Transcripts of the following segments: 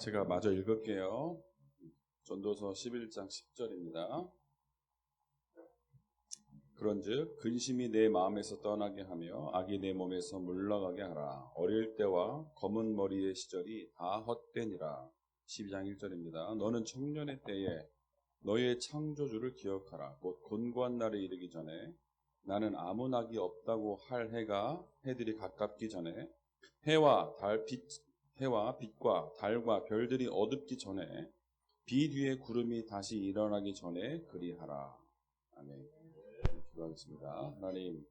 제가 마저 읽을게요. 전도서 11장 10절입니다. 그런즉 근심이 내 마음에서 떠나게 하며 악이 내 몸에서 물러가게 하라. 어릴 때와 검은 머리의 시절이 다 헛되니라. 12장 1절입니다. 너는 청년의 때에 너의 창조주를 기억하라. 곧 곤고한 날에 이르기 전에 나는 아무 낙이 없다고 할 해들이 가깝기 전에 해와 빛과 달과 별들이 어둡기 전에 비 뒤에 구름이 다시 일어나기 전에 그리하라. 아멘. 기도하겠습니다. 하나님,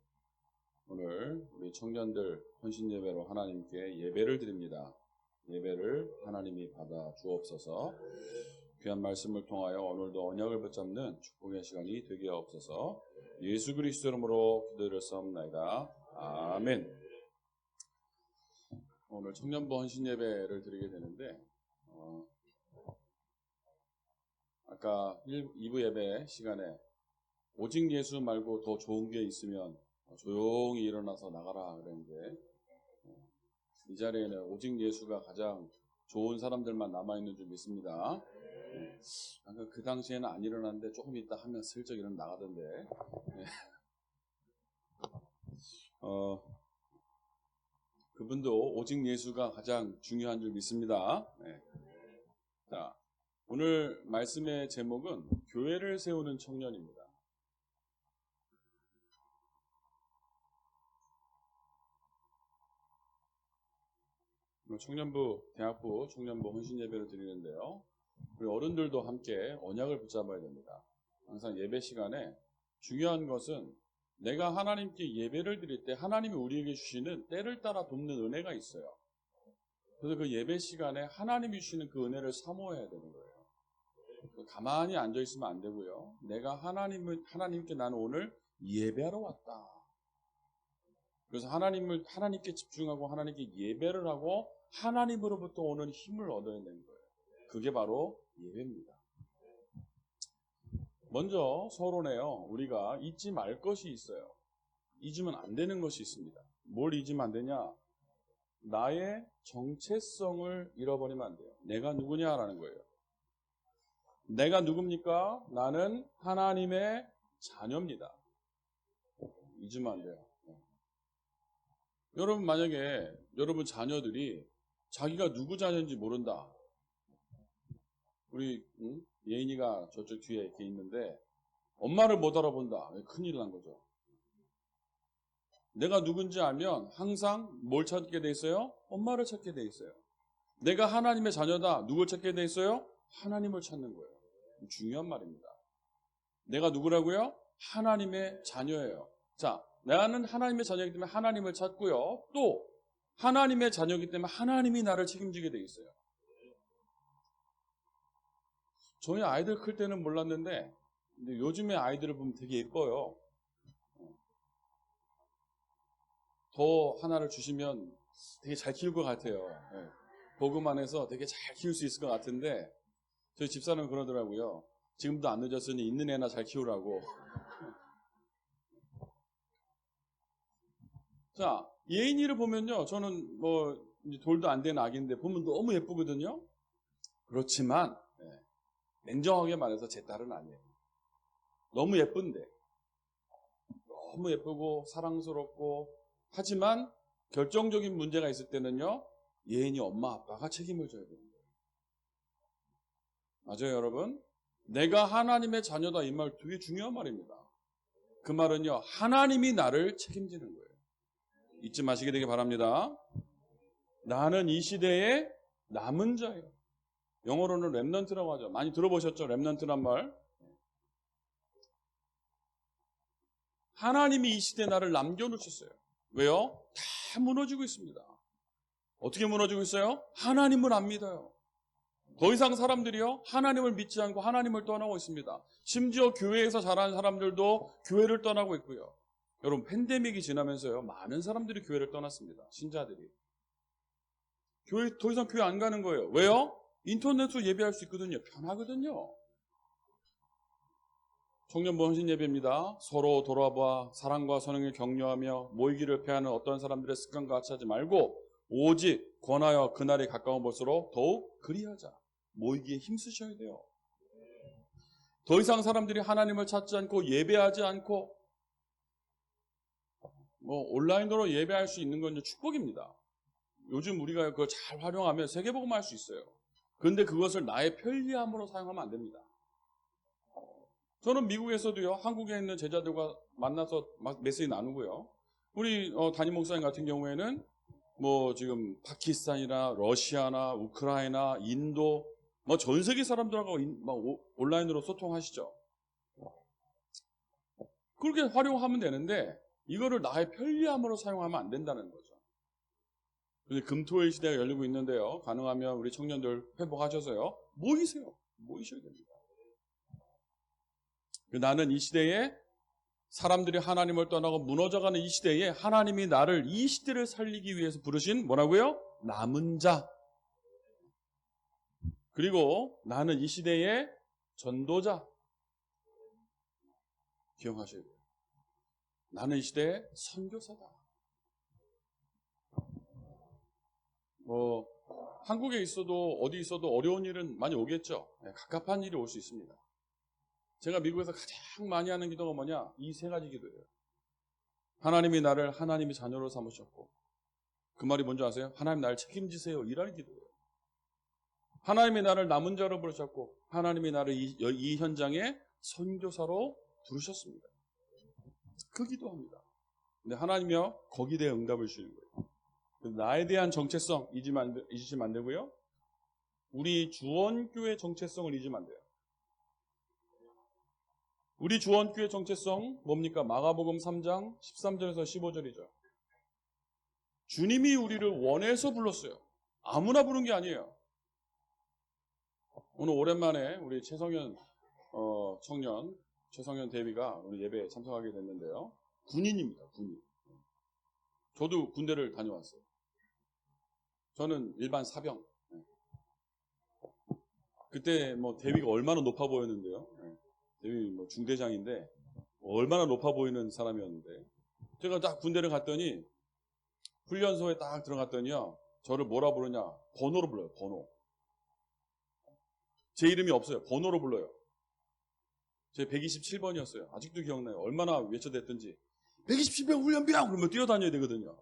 오늘 우리 청년들 헌신 예배로 하나님께 예배를 드립니다. 예배를 하나님이 받아 주옵소서. 귀한 말씀을 통하여 오늘도 언약을 붙잡는 축복의 시간이 되게 하옵소서. 예수 그리스도 이름으로 기도를 드렸사옵나이다. 아멘. 오늘 청년부 헌신 예배를 드리게 되는데 아까 2부 예배 시간에 오직 예수 말고 더 좋은 게 있으면 조용히 일어나서 나가라 그랬는데 이 자리에는 오직 예수가 가장 좋은 사람들만 남아있는 줄 믿습니다. 그 당시에는 안 일어났는데 조금 있다 하면 슬쩍 일어나 나가던데 그분도 오직 예수가 가장 중요한 줄 믿습니다. 자, 오늘 말씀의 제목은 교회를 세우는 청년입니다. 청년부, 대학부, 청년부 헌신 예배를 드리는데요. 우리 어른들도 함께 언약을 붙잡아야 됩니다. 항상 예배 시간에 중요한 것은 내가 하나님께 예배를 드릴 때 하나님이 우리에게 주시는 때를 따라 돕는 은혜가 있어요. 그래서 그 예배 시간에 하나님이 주시는 그 은혜를 사모해야 되는 거예요. 가만히 앉아있으면 안 되고요. 내가 하나님께 나는 오늘 예배하러 왔다. 그래서 하나님께 집중하고 하나님께 예배를 하고 하나님으로부터 오는 힘을 얻어야 되는 거예요. 그게 바로 예배입니다. 먼저 서론에요. 우리가 잊지 말 것이 있어요. 잊으면 안 되는 것이 있습니다. 뭘 잊으면 안 되냐? 나의 정체성을 잃어버리면 안 돼요. 내가 누구냐라는 거예요. 내가 누굽니까? 나는 하나님의 자녀입니다. 잊으면 안 돼요. 여러분 만약에 여러분 자녀들이 자기가 누구 자녀인지 모른다. 우리 예인이가 저쪽 뒤에 이렇게 있는데 엄마를 못 알아본다. 큰일 난 거죠. 내가 누군지 알면 항상 뭘 찾게 돼 있어요? 엄마를 찾게 돼 있어요. 내가 하나님의 자녀다. 누굴 찾게 돼 있어요? 하나님을 찾는 거예요. 중요한 말입니다. 내가 누구라고요? 하나님의 자녀예요. 자, 나는 하나님의 자녀이기 때문에 하나님을 찾고요. 또 하나님의 자녀이기 때문에 하나님이 나를 책임지게 돼 있어요. 저희 아이들 클 때는 몰랐는데 근데 요즘의 아이들을 보면 되게 예뻐요. 더 하나를 주시면 되게 잘 키울 것 같아요. 복음 안에서 되게 잘 키울 수 있을 것 같은데 저희 집사람은 그러더라고요. 지금도 안 늦었으니 있는 애나 잘 키우라고. 자, 예인이를 보면요. 저는 이제 돌도 안 된 아기인데 보면 너무 예쁘거든요. 그렇지만 냉정하게 말해서 제 딸은 아니에요. 너무 예쁜데 너무 예쁘고 사랑스럽고 하지만 결정적인 문제가 있을 때는요. 예인이 엄마 아빠가 책임을 져야 되는 거예요. 맞아요, 여러분? 내가 하나님의 자녀다 이 말 되게 중요한 말입니다. 그 말은요. 하나님이 나를 책임지는 거예요. 잊지 마시게 되길 바랍니다. 나는 이 시대의 남은 자예요. 영어로는 렘넌트라고 하죠. 많이 들어보셨죠? 렘넌트란 말. 하나님이 이 시대에 나를 남겨놓으셨어요. 왜요? 다 무너지고 있습니다. 어떻게 무너지고 있어요? 하나님을 안 믿어요. 더 이상 사람들이요. 하나님을 믿지 않고 하나님을 떠나고 있습니다. 심지어 교회에서 자란 사람들도 교회를 떠나고 있고요. 여러분 팬데믹이 지나면서요. 많은 사람들이 교회를 떠났습니다. 신자들이. 더 이상 교회 안 가는 거예요. 왜요? 인터넷으로 예배할 수 있거든요. 편하거든요. 청년부 헌신 예배입니다. 서로 돌아봐 사랑과 선행을 격려하며 모이기를 패하는 어떤 사람들의 습관과 같이 하지 말고 오직 권하여 그날이 가까운 볼수록 더욱 그리하자. 모이기에 힘쓰셔야 돼요. 더 이상 사람들이 하나님을 찾지 않고 예배하지 않고 온라인으로 예배할 수 있는 건 축복입니다. 요즘 우리가 그걸 잘 활용하면 세계복음화 할 수 있어요. 그런데 그것을 나의 편리함으로 사용하면 안 됩니다. 저는 미국에서도요, 한국에 있는 제자들과 만나서 막 메시지 나누고요. 우리 담임 목사님 같은 경우에는 지금 파키스탄이나 러시아나 우크라이나 인도 전 세계 사람들하고 온라인으로 소통하시죠. 그렇게 활용하면 되는데 이거를 나의 편리함으로 사용하면 안 된다는 거죠. 금토일 시대가 열리고 있는데요. 가능하면 우리 청년들 회복하셔서요. 모이셔야 됩니다. 나는 이 시대에 사람들이 하나님을 떠나고 무너져가는 이 시대에 하나님이 나를 이 시대를 살리기 위해서 부르신 뭐라고요? 남은 자. 그리고 나는 이 시대의 전도자. 기억하셔야 돼요. 나는 이 시대의 선교사다. 한국에 있어도 어디 있어도 어려운 일은 많이 오겠죠. 갑갑한 일이 올 수 있습니다. 제가 미국에서 가장 많이 하는 기도가 뭐냐? 이 세 가지 기도예요. 하나님이 나를 하나님의 자녀로 삼으셨고, 그 말이 뭔지 아세요? 하나님 나를 책임지세요. 이라는 기도예요. 하나님이 나를 남은 자로 부르셨고, 하나님이 나를 이 현장에 선교사로 부르셨습니다. 그 기도합니다. 근데 하나님이요, 거기에 대해 응답을 주시는 거예요. 나에 대한 정체성 잊으시면 안 되고요. 우리 주원교회 정체성을 잊으면 안 돼요. 우리 주원교회 정체성 뭡니까? 마가복음 3장 13절에서 15절이죠. 주님이 우리를 원해서 불렀어요. 아무나 부른 게 아니에요. 오늘 오랜만에 우리 최성현 청년 최성현 대비가 우리 예배에 참석하게 됐는데요. 군인입니다. 군인. 저도 군대를 다녀왔어요. 저는 일반 사병. 그때 대위가 얼마나 높아 보였는데요. 대위 중대장인데 얼마나 높아 보이는 사람이었는데 제가 딱 군대를 갔더니 훈련소에 딱 들어갔더니요. 저를 뭐라 부르냐? 번호로 불러요. 번호. 제 이름이 없어요. 번호로 불러요. 제 127번이었어요. 아직도 기억나요. 얼마나 외쳐댔든지 127번 훈련병! 그러면 뛰어다녀야 되거든요.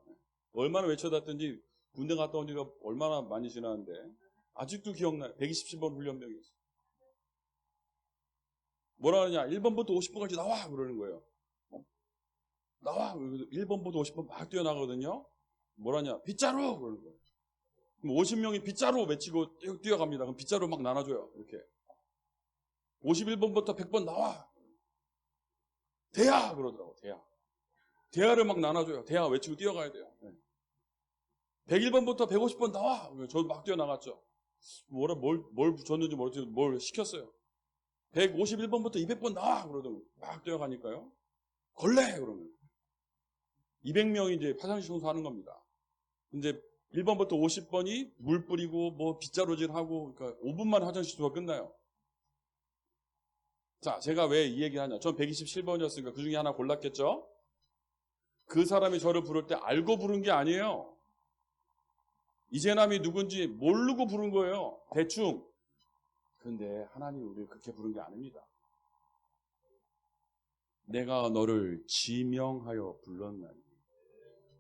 얼마나 외쳐댔든지 군대 갔다 온 지가 얼마나 많이 지났는데 아직도 기억나요. 127번 훈련병이었어요. 뭐라 하느냐? 1번부터 50번까지 나와! 그러는 거예요. 나와! 1번부터 50번 막 뛰어나가거든요. 뭐라냐? 빗자루! 그러는 거예요. 그럼 50명이 빗자루 외치고 뛰어갑니다. 그럼 빗자루 막 나눠줘요. 이렇게. 51번부터 100번 나와! 대야! 그러더라고, 대야. 대야를 막 나눠줘요. 대야 외치고 뛰어가야 돼요. 101번부터 150번 나와! 저 막 뛰어나갔죠. 뭘 줬는지 모르겠지만 뭘 시켰어요. 151번부터 200번 나와! 그러더니 막 뛰어가니까요. 걸레! 그러면. 200명이 이제 화장실 청소하는 겁니다. 이제 1번부터 50번이 물 뿌리고 빗자루질하고 그러니까 5분 만에 화장실 청소가 끝나요. 자, 제가 왜 이 얘기 하냐. 전 127번이었으니까 그 중에 하나 골랐겠죠? 그 사람이 저를 부를 때 알고 부른 게 아니에요. 이재남이 누군지 모르고 부른 거예요. 대충. 그런데 하나님이 우리를 그렇게 부른 게 아닙니다. 내가 너를 지명하여 불렀나니.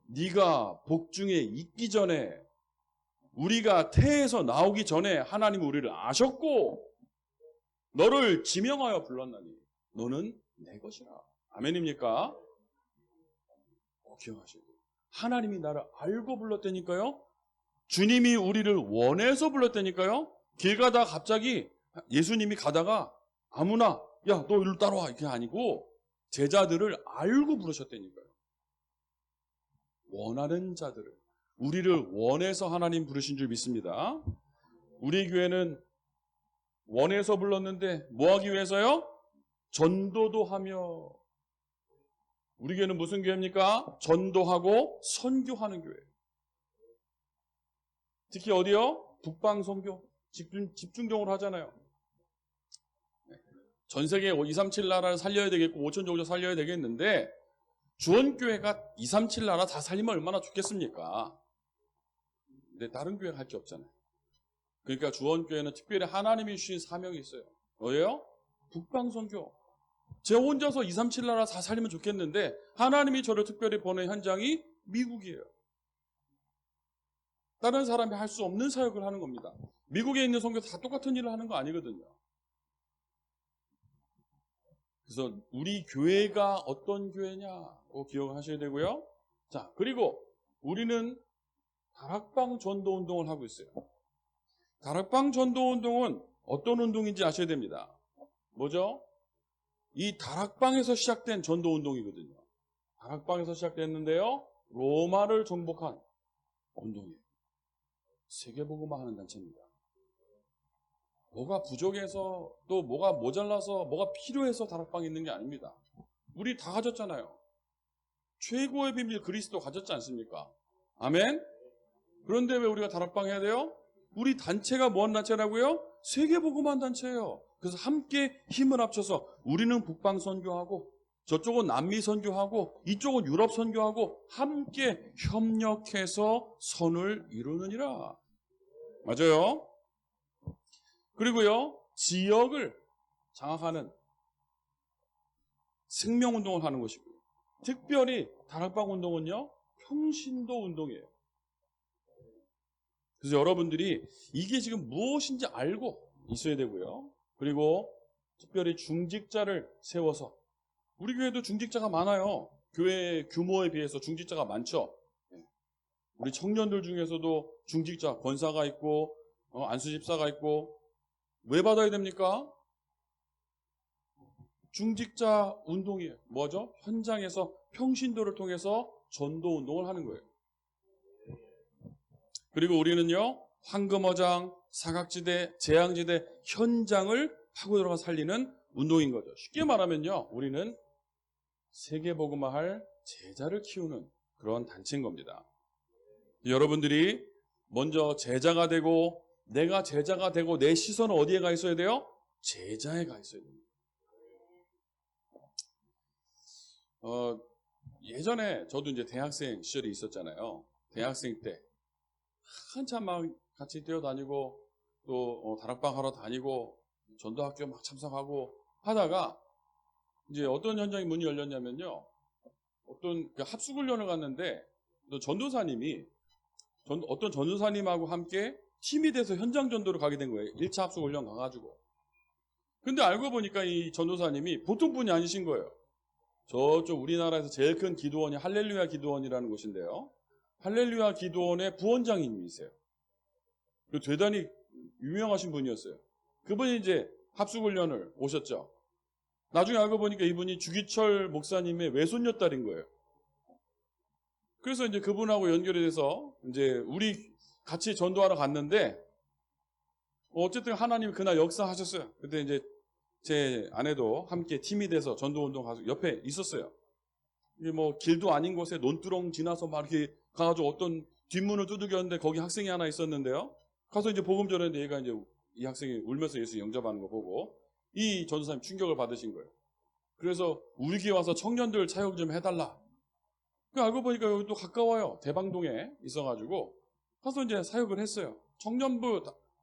네가 복중에 있기 전에 우리가 태에서 나오기 전에 하나님이 우리를 아셨고 너를 지명하여 불렀나니 너는 내 것이라. 아멘입니까? 꼭 기억하셔야 돼요. 하나님이 나를 알고 불렀다니까요. 주님이 우리를 원해서 불렀다니까요. 길 가다가 갑자기 예수님이 가다가 아무나 야 너 이리로 따라와 이게 아니고 제자들을 알고 부르셨다니까요. 원하는 자들을 우리를 원해서 하나님 부르신 줄 믿습니다. 우리 교회는 원해서 불렀는데 뭐 하기 위해서요? 전도도 하며. 우리 교회는 무슨 교회입니까? 전도하고 선교하는 교회. 특히 어디요? 북방 선교 집중적으로 하잖아요. 전 세계 237 나라를 살려야 되겠고 5천 종족 살려야 되겠는데 주원교회가 237 나라 다 살리면 얼마나 좋겠습니까? 근데 다른 교회가 할 게 없잖아요. 그러니까 주원교회는 특별히 하나님이 주신 사명이 있어요. 뭐예요? 북방선교. 제 혼자서 2, 3, 7 나라 다 살리면 좋겠는데 하나님이 저를 특별히 보낸 현장이 미국이에요. 다른 사람이 할 수 없는 사역을 하는 겁니다. 미국에 있는 선교사 다 똑같은 일을 하는 거 아니거든요. 그래서 우리 교회가 어떤 교회냐고 기억하셔야 되고요. 자, 그리고 우리는 다락방 전도 운동을 하고 있어요. 다락방 전도 운동은 어떤 운동인지 아셔야 됩니다. 뭐죠? 이 다락방에서 시작된 전도 운동이거든요. 다락방에서 시작됐는데요. 로마를 정복한 운동이에요. 세계복음화 하는 단체입니다. 뭐가 부족해서 또 뭐가 모자라서 뭐가 필요해서 다락방에 있는 게 아닙니다. 우리 다 가졌잖아요. 최고의 비밀 그리스도 가졌지 않습니까? 아멘? 그런데 왜 우리가 다락방 해야 돼요? 우리 단체가 뭔 단체라고요? 세계복음화 단체예요. 그래서 함께 힘을 합쳐서 우리는 북방 선교하고 저쪽은 남미 선교하고 이쪽은 유럽 선교하고 함께 협력해서 선을 이루느니라. 맞아요? 그리고요, 지역을 장악하는 생명운동을 하는 것이고요. 특별히 다락방 운동은요, 평신도 운동이에요. 그래서 여러분들이 이게 지금 무엇인지 알고 있어야 되고요. 그리고 특별히 중직자를 세워서 우리 교회도 중직자가 많아요. 교회 규모에 비해서 중직자가 많죠. 우리 청년들 중에서도 중직자 권사가 있고 안수집사가 있고 왜 받아야 됩니까? 중직자 운동이에요. 뭐죠? 현장에서 평신도를 통해서 전도 운동을 하는 거예요. 그리고 우리는요, 황금어장, 사각지대, 재앙지대 현장을 파고 들어가 살리는 운동인 거죠. 쉽게 말하면요, 우리는 세계복음화할 제자를 키우는 그런 단체인 겁니다. 여러분들이 먼저 제자가 되고 내가 제자가 되고 내 시선은 어디에 가 있어야 돼요? 제자에 가 있어야 됩니다. 예전에 저도 이제 대학생 시절이 있었잖아요. 대학생 때 한참 막 같이 뛰어다니고 또 다락방 하러 다니고 전도학교 막 참석하고 하다가 이제 어떤 현장이 문이 열렸냐면요. 어떤 합숙훈련을 갔는데 또 전도사님이 어떤 전도사님하고 함께 팀이 돼서 현장 전도를 가게 된 거예요. 1차 합숙훈련 가가지고. 근데 알고 보니까 이 전도사님이 보통 분이 아니신 거예요. 저쪽 우리나라에서 제일 큰 기도원이 할렐루야 기도원이라는 곳인데요. 할렐루야 기도원의 부원장님이세요. 대단히 유명하신 분이었어요. 그분이 이제 합숙훈련을 오셨죠. 나중에 알고 보니까 이분이 주기철 목사님의 외손녀딸인 거예요. 그래서 이제 그분하고 연결이 돼서 이제 우리 같이 전도하러 갔는데 어쨌든 하나님이 그날 역사하셨어요. 그때 이제 제 아내도 함께 팀이 돼서 전도운동 가서 옆에 있었어요. 이게 뭐 길도 아닌 곳에 논두렁 지나서 막 이렇게 가가지고 어떤 뒷문을 두들겼는데 거기 학생이 하나 있었는데요. 가서 이제 복음 전했는데 얘가 이제 이 학생이 울면서 예수 영접하는 거 보고 이 전도사님 충격을 받으신 거예요. 그래서 우리 교회 와서 청년들 차역 좀 해달라. 알고 보니까 여기 또 가까워요. 대방동에 있어가지고 가서 이제 사역을 했어요.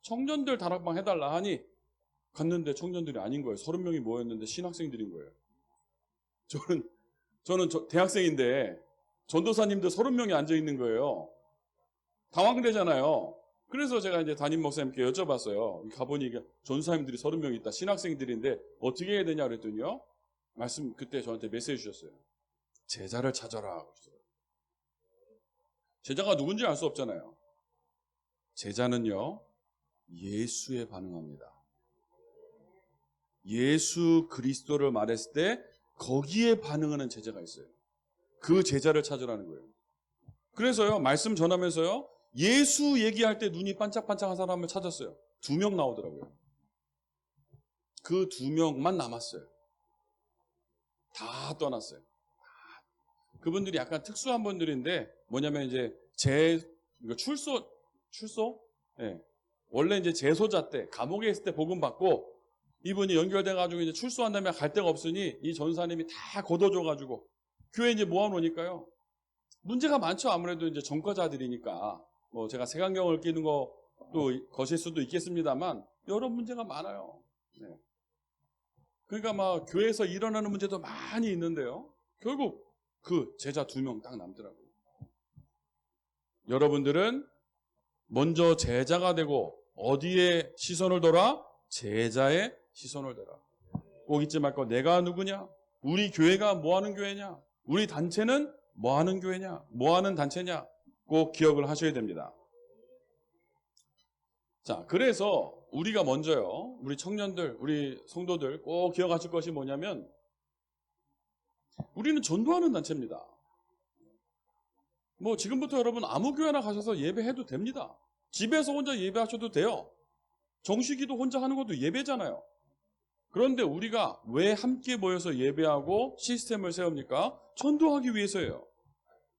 청년들 다락방 해달라 하니 갔는데 청년들이 아닌 거예요. 30명이 모였는데 신학생들인 거예요. 저는 대학생인데 전도사님들 30명이 앉아 있는 거예요. 당황되잖아요. 그래서 제가 이제 담임 목사님께 여쭤봤어요. 가보니 전도사님들이 30명 있다. 신학생들인데 어떻게 해야 되냐 그랬더니요. 그때 저한테 메시지 주셨어요. 제자를 찾아라. 제자가 누군지 알 수 없잖아요. 제자는요, 예수에 반응합니다. 예수 그리스도를 말했을 때 거기에 반응하는 제자가 있어요. 그 제자를 찾으라는 거예요. 그래서요, 말씀 전하면서요, 예수 얘기할 때 눈이 반짝반짝한 사람을 찾았어요. 2명 나오더라고요. 그 2명만 남았어요. 다 떠났어요. 그분들이 약간 특수한 분들인데 뭐냐면 이제 출소? 네. 원래 이제 재소자 때 감옥에 있을 때 복음 받고 이분이 연결돼 가지고 이제 출소한 다음에 갈 데가 없으니 이 전사님이 다 걷어줘 가지고 교회 이제 모아놓으니까요. 문제가 많죠. 아무래도 이제 전과자들이니까 뭐 제가 색안경을 끼는 것도 것일 수도 있겠습니다만 여러 문제가 많아요. 네. 그러니까 막 교회에서 일어나는 문제도 많이 있는데요. 결국 그 제자 2명 딱 남더라고요. 여러분들은 먼저 제자가 되고 어디에 시선을 둬라? 제자의 시선을 둬라. 꼭 잊지 말고 내가 누구냐? 우리 교회가 뭐 하는 교회냐? 우리 단체는 뭐 하는 교회냐? 뭐 하는 단체냐? 꼭 기억을 하셔야 됩니다. 자, 그래서 우리가 먼저요, 우리 청년들, 우리 성도들 꼭 기억하실 것이 뭐냐면, 우리는 전도하는 단체입니다. 뭐 지금부터 여러분 아무 교회나 가셔서 예배해도 됩니다. 집에서 혼자 예배하셔도 돼요. 정식기도 혼자 하는 것도 예배잖아요. 그런데 우리가 왜 함께 모여서 예배하고 시스템을 세웁니까? 전도하기 위해서예요.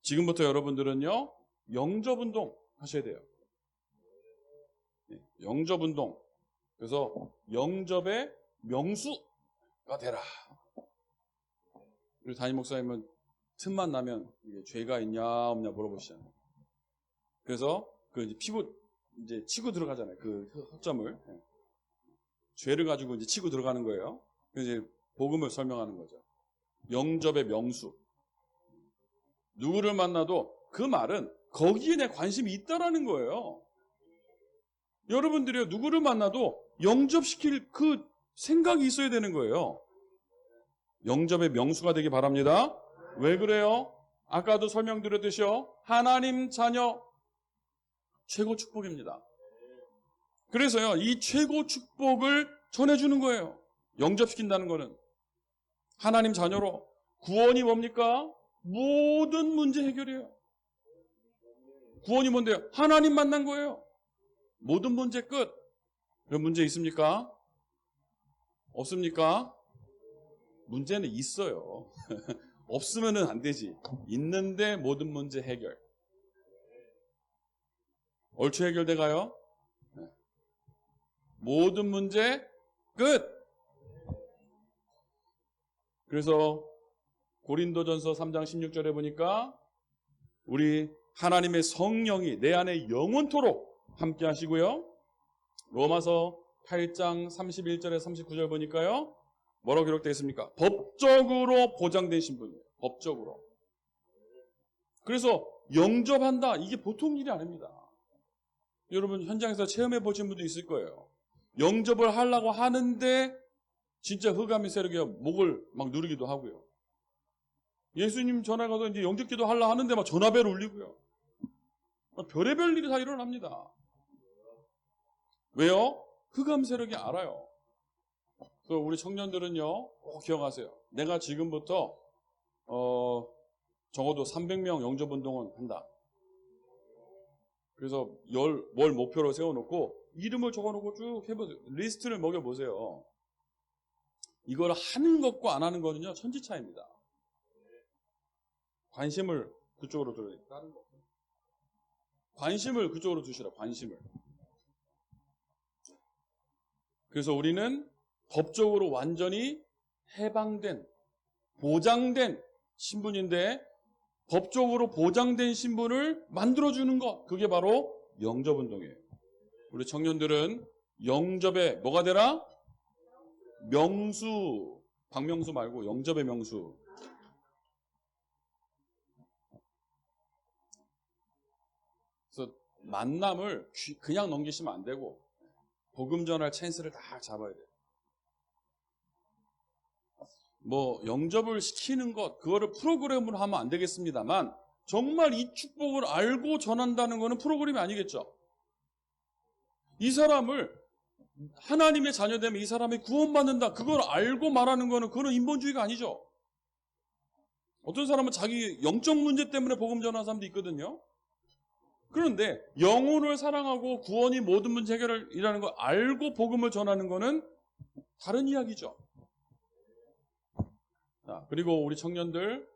지금부터 여러분들은요, 영접운동 하셔야 돼요. 영접운동. 그래서 영접의 명수가 되라. 우리 담임 목사님은 틈만 나면 이게 죄가 있냐 없냐 물어보시잖아요. 그래서 그 이제 피고 이제 치고 들어가잖아요. 그 허점을. 죄를 가지고 이제 치고 들어가는 거예요. 그래서 이제 복음을 설명하는 거죠. 영접의 명수. 누구를 만나도 그 말은 거기에 내 관심이 있다라는 거예요. 여러분들이요, 누구를 만나도 영접시킬 그 생각이 있어야 되는 거예요. 영접의 명수가 되기 바랍니다. 왜 그래요? 아까도 설명드렸듯이요, 하나님 자녀 최고 축복입니다. 그래서요, 이 최고 축복을 전해주는 거예요. 영접시킨다는 거는. 하나님 자녀로. 구원이 뭡니까? 모든 문제 해결이에요. 구원이 뭔데요? 하나님 만난 거예요. 모든 문제 끝. 그런 문제 있습니까? 없습니까? 문제는 있어요. 없으면은 안 되지. 있는데 모든 문제 해결. 얼추 해결돼 가요? 모든 문제 끝. 그래서 고린도전서 3장 16절에 보니까 우리 하나님의 성령이 내 안에 영원토록 함께 하시고요. 로마서 8장 31절에 39절 보니까요, 뭐라고 기록되어 있습니까? 법적으로 보장된 신분이에요. 법적으로. 그래서 영접한다, 이게 보통 일이 아닙니다. 여러분 현장에서 체험해 보신 분도 있을 거예요. 영접을 하려고 하는데 진짜 흑암의 세력이 목을 막 누르기도 하고요. 예수님 전화 가서 이제 영접기도 하려고 하는데 막 전화벨 울리고요. 별의별 일이 다 일어납니다. 왜요? 흑암 세력이 알아요. 그래서 우리 청년들은요, 꼭 기억하세요. 내가 지금부터 적어도 300명 영접운동은 한다. 그래서 월 목표로 세워놓고 이름을 적어놓고 쭉 해보세요. 리스트를 먹여보세요. 이걸 하는 것과 안 하는 거는요, 천지차이입니다. 관심을 그쪽으로 두라. 관심을 그쪽으로 두시라. 관심을. 그래서 우리는 법적으로 완전히 해방된, 보장된 신분인데, 법적으로 보장된 신분을 만들어주는 것, 그게 바로 영접운동이에요. 우리 청년들은 영접의 뭐가 되라? 명수. 박명수 말고 영접의 명수. 그래서 만남을 그냥 넘기시면 안 되고 복음 전할 찬스를 다 잡아야 돼요. 뭐 영접을 시키는 것, 그거를 프로그램으로 하면 안 되겠습니다만, 정말 이 축복을 알고 전한다는 거는 프로그램이 아니겠죠. 이 사람을 하나님의 자녀되면 이 사람이 구원받는다, 그걸 알고 말하는 거는 그거는 인본주의가 아니죠. 어떤 사람은 자기 영적 문제 때문에 복음 전하는 사람도 있거든요. 그런데 영혼을 사랑하고 구원이 모든 문제 해결이라는 걸 알고 복음을 전하는 거는 다른 이야기죠. 자, 그리고 우리 청년들,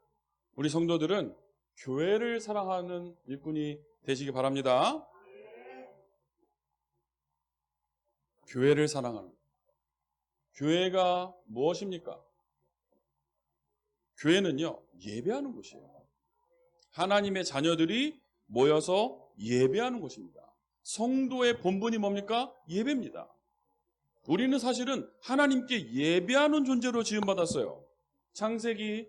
우리 성도들은 교회를 사랑하는 일꾼이 되시기 바랍니다. 교회를 사랑하는. 교회가 무엇입니까? 교회는요, 예배하는 곳이에요. 하나님의 자녀들이 모여서 예배하는 곳입니다. 성도의 본분이 뭡니까? 예배입니다. 우리는 사실은 하나님께 예배하는 존재로 지음받았어요. 창세기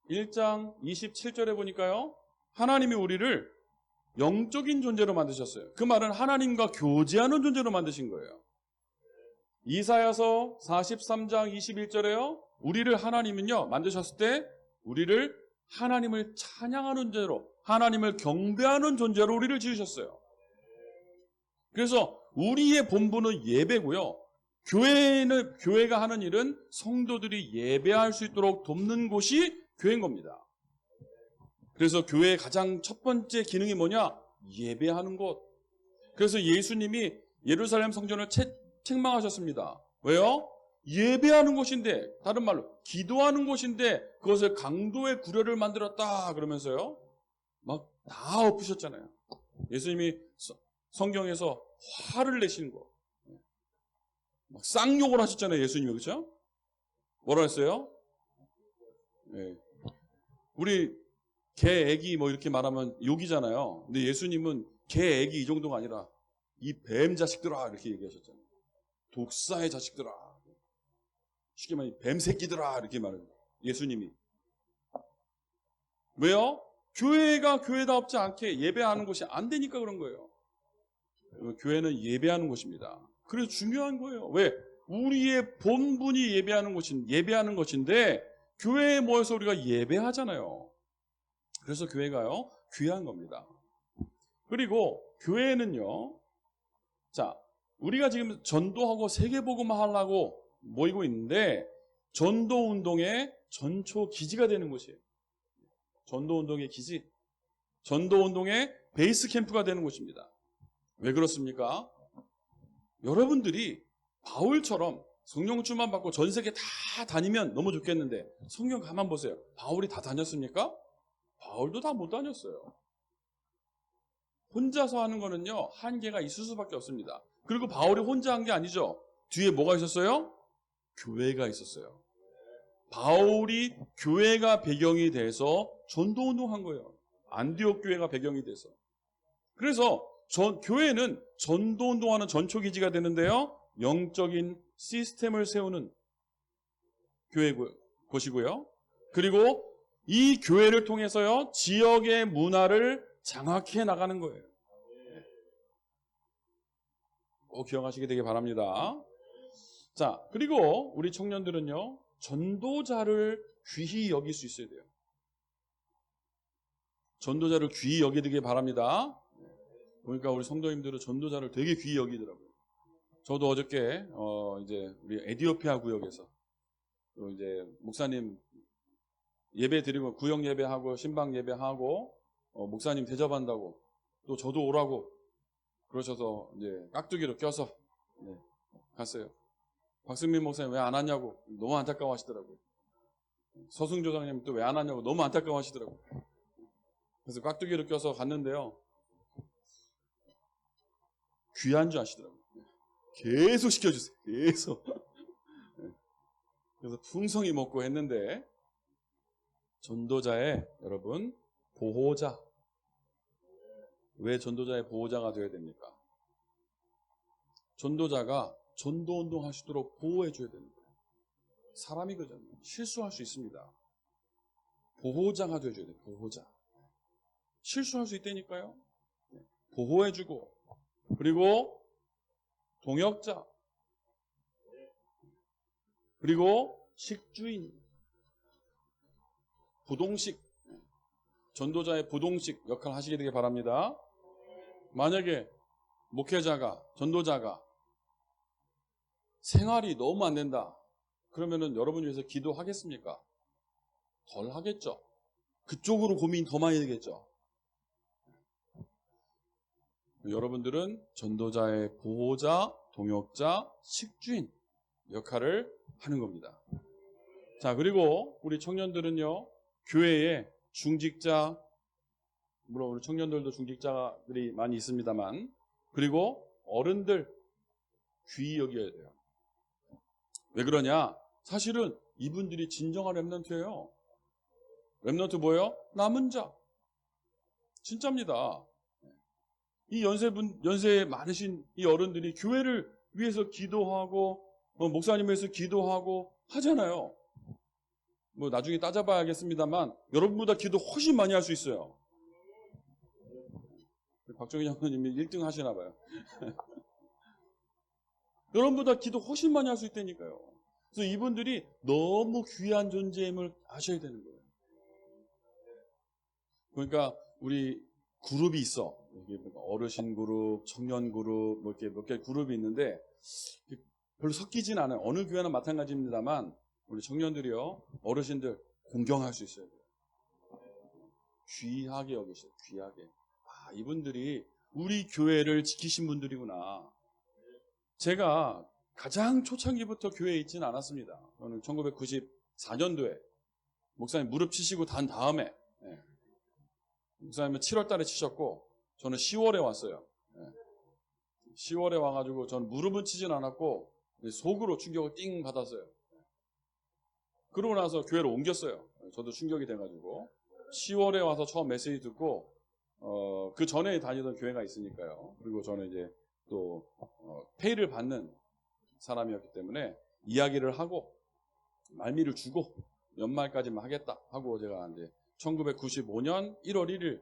1장 27절에 보니까요, 하나님이 우리를 영적인 존재로 만드셨어요. 그 말은 하나님과 교제하는 존재로 만드신 거예요. 이사야서 43장 21절에요, 우리를 하나님은요, 만드셨을 때 우리를 하나님을 찬양하는 존재로, 하나님을 경배하는 존재로 우리를 지으셨어요. 그래서 우리의 본분은 예배고요. 교회가 하는 일은 성도들이 예배할 수 있도록 돕는 곳이 교회인 겁니다. 그래서 교회의 가장 첫 번째 기능이 뭐냐? 예배하는 곳. 그래서 예수님이 예루살렘 성전을 책망하셨습니다. 왜요? 예배하는 곳인데, 다른 말로 기도하는 곳인데 그것을 강도의 구려를 만들었다 그러면서요, 막 다 엎으셨잖아요. 예수님이 성경에서 화를 내시는 거, 막 쌍욕을 하셨잖아요. 예수님이. 그렇죠? 뭐라 했어요? 네. 우리 개, 애기 뭐 이렇게 말하면 욕이잖아요. 근데 예수님은 개, 애기 이 정도가 아니라 이 뱀 자식들아 이렇게 얘기하셨잖아요. 독사의 자식들아, 쉽게 말해 뱀 새끼들아 이렇게 말해요. 예수님이. 왜요? 교회가 교회답지 않게 예배하는 곳이 안 되니까 그런 거예요. 교회는 예배하는 곳입니다. 그래서 중요한 거예요. 왜? 우리의 본분이 예배하는 것인데 교회에 모여서 우리가 예배하잖아요. 그래서 교회가요, 귀한 겁니다. 그리고 교회는요, 자, 우리가 지금 전도하고 세계복음화 하려고 모이고 있는데 전도운동의 전초 기지가 되는 곳이에요. 전도운동의 기지, 전도운동의 베이스 캠프가 되는 곳입니다. 왜 그렇습니까? 여러분들이 바울처럼 성령 충만 받고 전 세계 다 다니면 너무 좋겠는데 성경 가만 보세요. 바울이 다 다녔습니까? 바울도 다 못 다녔어요. 혼자서 하는 거는요, 한계가 있을 수밖에 없습니다. 그리고 바울이 혼자 한 게 아니죠. 뒤에 뭐가 있었어요? 교회가 있었어요. 바울이 교회가 배경이 돼서 전도운동한 거예요. 안디옥 교회가 배경이 돼서. 그래서 교회는 전도운동하는 전초기지가 되는데요, 영적인 시스템을 세우는 곳이고요. 그리고 이 교회를 통해서요, 지역의 문화를 장악해 나가는 거예요. 꼭 기억하시게 되길 바랍니다. 자, 그리고 우리 청년들은요, 전도자를 귀히 여길 수 있어야 돼요. 전도자를 귀히 여기되길 바랍니다. 그러니까 우리 성도님들은 전도자를 되게 귀히 여기더라고요. 저도 어저께 이제 우리 에티오피아 구역에서 이제 목사님 예배 드리고 구역 예배하고 신방 예배하고 목사님 대접한다고 또 저도 오라고 그러셔서 이제 깍두기로 껴서 갔어요. 박승민 목사님 왜 안 왔냐고 너무 안타까워하시더라고요. 서승조장님 또 왜 안 왔냐고 너무 안타까워하시더라고요. 그래서 깍두기로 껴서 갔는데요, 귀한 줄 아시더라고요. 계속 시켜주세요. 계속. 그래서 풍성히 먹고 했는데, 전도자의 여러분 보호자. 왜 전도자의 보호자가 되어야 됩니까? 전도자가 전도운동 할 수 있도록 보호해줘야 됩니다. 사람이 그잖아요. 실수할 수 있습니다. 보호자가 되어줘야 돼요. 보호자. 실수할 수 있다니까요. 보호해주고, 그리고 동역자, 그리고 식주인, 부동식, 전도자의 부동식 역할을 하시게 되길 바랍니다. 만약에 목회자가, 전도자가 생활이 너무 안 된다, 그러면은 여러분 위해서 기도하겠습니까? 덜 하겠죠. 그쪽으로 고민 더 많이 되겠죠. 여러분들은 전도자의 보호자, 동역자, 식주인 역할을 하는 겁니다. 자, 그리고 우리 청년들은요, 교회에 중직자, 물론 우리 청년들도 중직자들이 많이 있습니다만, 그리고 어른들 귀히 여겨야 돼요. 왜 그러냐? 사실은 이분들이 진정한 렘넌트예요. 렘넌트 뭐예요? 남은 자. 진짜입니다. 이 연세 많으신 이 어른들이 교회를 위해서 기도하고, 목사님을 위해서 기도하고 하잖아요. 뭐 나중에 따져봐야겠습니다만, 여러분보다 기도 훨씬 많이 할 수 있어요. 박정희 장로님이 1등 하시나 봐요. 여러분보다 기도 훨씬 많이 할 수 있다니까요. 그래서 이분들이 너무 귀한 존재임을 아셔야 되는 거예요. 그러니까 우리 그룹이 있어. 어르신 그룹, 청년 그룹, 뭐 이렇게 몇 개 그룹이 있는데 별로 섞이진 않아요. 어느 교회나 마찬가지입니다만 우리 청년들이요, 어르신들 공경할 수 있어야 돼요. 귀하게 여기셔요. 귀하게. 아, 이분들이 우리 교회를 지키신 분들이구나. 제가 가장 초창기부터 교회에 있지는 않았습니다. 저는 1994년도에 목사님 무릎 치시고 단 다음에, 목사님은 7월 달에 치셨고 저는 10월에 왔어요. 10월에 와가지고 저는 무릎은 치진 않았고 속으로 충격을 띵 받았어요. 그러고 나서 교회로 옮겼어요. 저도 충격이 돼가지고 10월에 와서 처음 메시지 듣고 그 전에 다니던 교회가 있으니까요. 그리고 저는 이제 또 페이를 받는 사람이었기 때문에 이야기를 하고 말미를 주고 연말까지만 하겠다 하고 제가 이제 1995년 1월 1일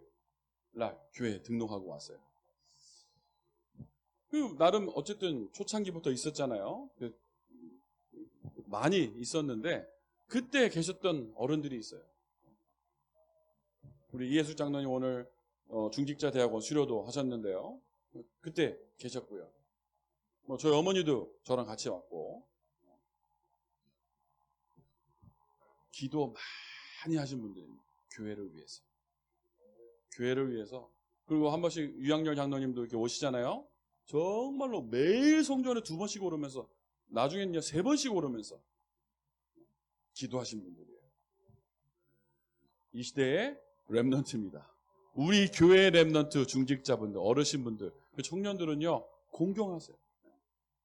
날 교회에 등록하고 왔어요. 나름 어쨌든 초창기부터 있었잖아요. 많이 있었는데 그때 계셨던 어른들이 있어요. 우리 이해숙 장로님 오늘 중직자 대학원 수료도 하셨는데요. 그때 계셨고요. 뭐 저희 어머니도 저랑 같이 왔고, 기도 많이 하신 분들입니다. 교회를 위해서. 교회를 위해서. 그리고 한 번씩 유양열 장로님도 이렇게 오시잖아요. 정말로 매일 성전에 2번씩 오르면서, 나중에는 3번씩 오르면서 기도하신 분들이에요. 이 시대의 렘넌트입니다. 우리 교회 렘넌트 중직자분들, 어르신분들, 그 청년들은요, 공경하세요.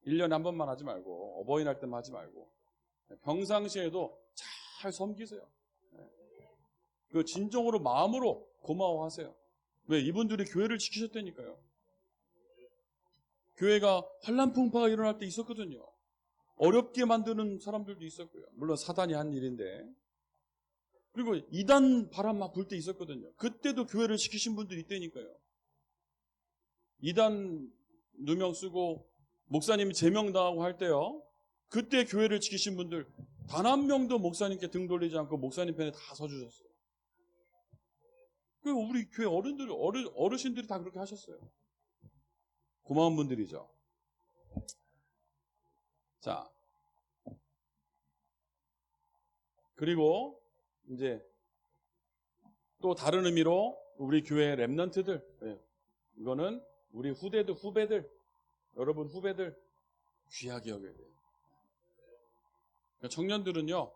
1년에 한 번만 하지 말고, 어버이날 때만 하지 말고, 평상시에도 잘 섬기세요. 그 진정으로 마음으로 고마워하세요. 왜? 이분들이 교회를 지키셨다니까요. 교회가 환란풍파가 일어날 때 있었거든요. 어렵게 만드는 사람들도 있었고요. 물론 사단이 한 일인데. 그리고 이단 바람 막 불 때 있었거든요. 그때도 교회를 지키신 분들이 있다니까요. 이단 누명 쓰고 목사님이 제명당하고 할 때요. 그때 교회를 지키신 분들 단 한 명도 목사님께 등 돌리지 않고 목사님 편에 다 서주셨어요. 우리 교회 어르신들이 다 그렇게 하셨어요. 고마운 분들이죠. 자, 그리고 이제 또 다른 의미로 우리 교회 렘넌트들, 이거는 우리 후배들, 여러분 후배들 귀하게 여겨야 돼요. 그러니까 청년들은요,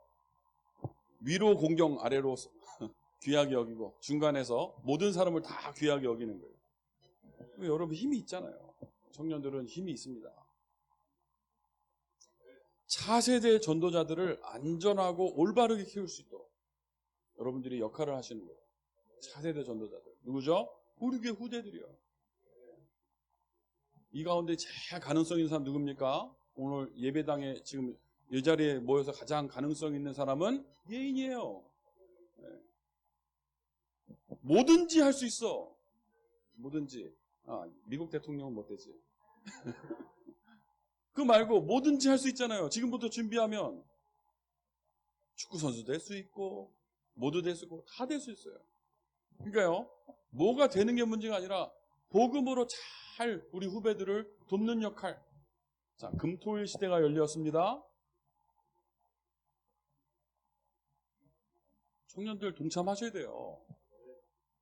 위로 공경, 아래로 귀하게 여기고 중간에서 모든 사람을 다 귀하게 여기는 거예요. 여러분 힘이 있잖아요. 청년들은 힘이 있습니다. 차세대 전도자들을 안전하고 올바르게 키울 수 있도록 여러분들이 역할을 하시는 거예요. 차세대 전도자들. 누구죠? 우리 교회 후대들이요. 이 가운데 제일 가능성 있는 사람 누굽니까? 오늘 예배당에 지금 이 자리에 모여서 가장 가능성 있는 사람은 예인이에요. 뭐든지 할 수 있어. 뭐든지. 미국 대통령은 못 되지. 그 말고 뭐든지 할 수 있잖아요. 지금부터 준비하면 축구선수 될 수 있고 모두 될 수 있고 다 될 수 있어요. 그러니까요. 뭐가 되는 게 문제가 아니라 복음으로 잘 우리 후배들을 돕는 역할. 자, 금토일 시대가 열렸습니다. 청년들 동참하셔야 돼요.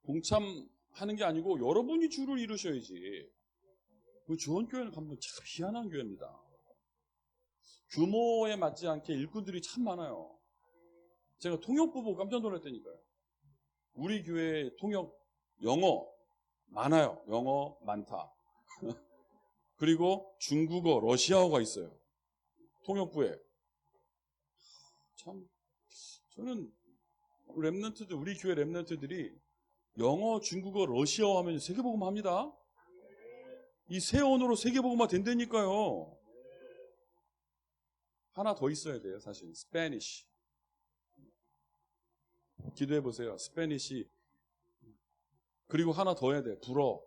동참하는 게 아니고 여러분이 줄을 이루셔야지. 그 주원교회는 가면 참 희한한 교회입니다. 규모에 맞지 않게 일꾼들이 참 많아요. 제가 통역부 보고 깜짝 놀랐다니까요. 우리 교회 통역 영어 많아요. 영어 많다. 그리고 중국어, 러시아어가 있어요. 통역부에. 참 저는 랩런트들, 우리 교회 랩런트들이 영어, 중국어, 러시아어 하면 세계복음 합니다. 이 새 언어로 세계복음화 된다니까요. 하나 더 있어야 돼요, 사실. 스페니쉬. 기도해 보세요. 스페니쉬. 그리고 하나 더 해야 돼. 불어.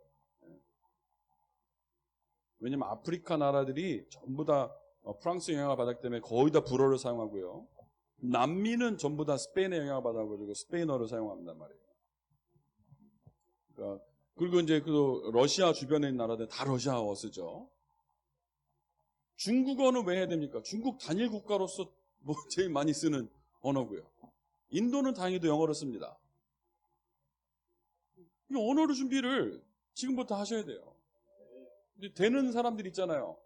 왜냐면 아프리카 나라들이 전부 다 프랑스 영향을 받았기 때문에 거의 다 불어를 사용하고요. 남미는 전부 다 스페인의 영향을 받아가지고 스페인어를 사용한단 말이에요. 그러니까 그리고 이제 그 러시아 주변에 있는 나라들 다 러시아어 쓰죠. 중국어는 왜 해야 됩니까? 중국 단일 국가로서 뭐 제일 많이 쓰는 언어고요. 인도는 다행히도 영어를 씁니다. 이 언어로 준비를 지금부터 하셔야 돼요. 근데 되는 사람들 있잖아요.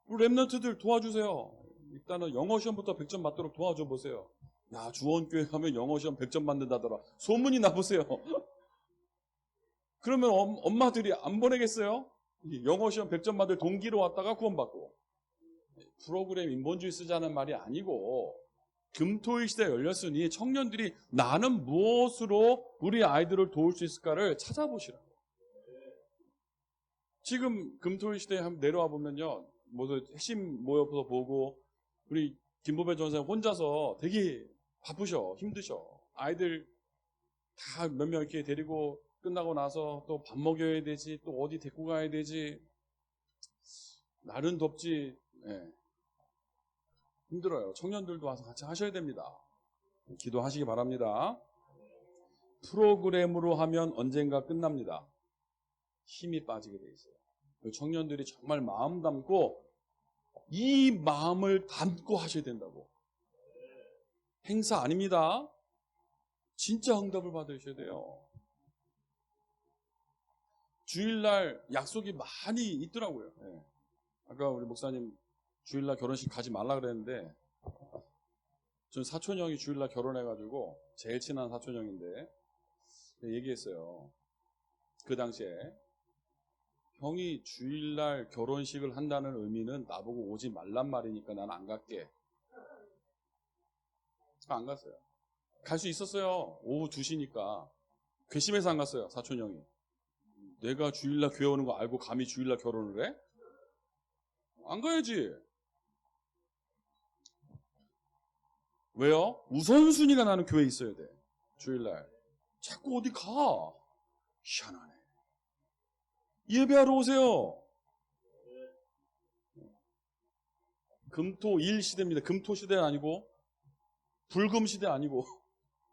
우리 랩런트들 도와주세요. 일단은 영어 시험부터 100점 맞도록 도와줘 보세요. 야, 주원교회 가면 영어 시험 100점 받는다더라. 소문이 나보세요. 그러면 엄마들이 안 보내겠어요? 영어 시험 100점 받을 동기로 왔다가 구원받고. 프로그램 인본주의 쓰자는 말이 아니고 금토일 시대가 열렸으니 청년들이 나는 무엇으로 우리 아이들을 도울 수 있을까를 찾아보시라고. 지금 금토일 시대에 한번 내려와 보면요. 모두 핵심 모여서 보고 우리 김보배 전사님 혼자서 되게 바쁘셔. 힘드셔. 아이들 다 몇 명 이렇게 데리고 끝나고 나서 또 밥 먹여야 되지. 또 어디 데리고 가야 되지. 날은 덥지. 네. 힘들어요. 청년들도 와서 같이 하셔야 됩니다. 기도하시기 바랍니다. 프로그램으로 하면 언젠가 끝납니다. 힘이 빠지게 돼 있어요. 청년들이 정말 마음 담고 이 마음을 담고 하셔야 된다고. 행사 아닙니다. 진짜 응답을 받으셔야 돼요. 주일날 약속이 많이 있더라고요. 네. 아까 우리 목사님 주일날 결혼식 가지 말라 그랬는데 전 사촌형이 주일날 결혼해가지고 제일 친한 사촌형인데 얘기했어요. 그 당시에 형이 주일날 결혼식을 한다는 의미는 나보고 오지 말란 말이니까 난 안 갈게. 안 갔어요. 갈 수 있었어요. 오후 2시니까. 괘씸해서 안 갔어요. 사촌형이. 내가 주일날 교회 오는 거 알고 감히 주일날 결혼을 해? 안 가야지. 왜요? 우선순위가 나는 교회에 있어야 돼. 주일날. 자꾸 어디 가. 희한하네. 예배하러 오세요. 금토일 시대입니다. 금토 시대 아니고 불금 시대 아니고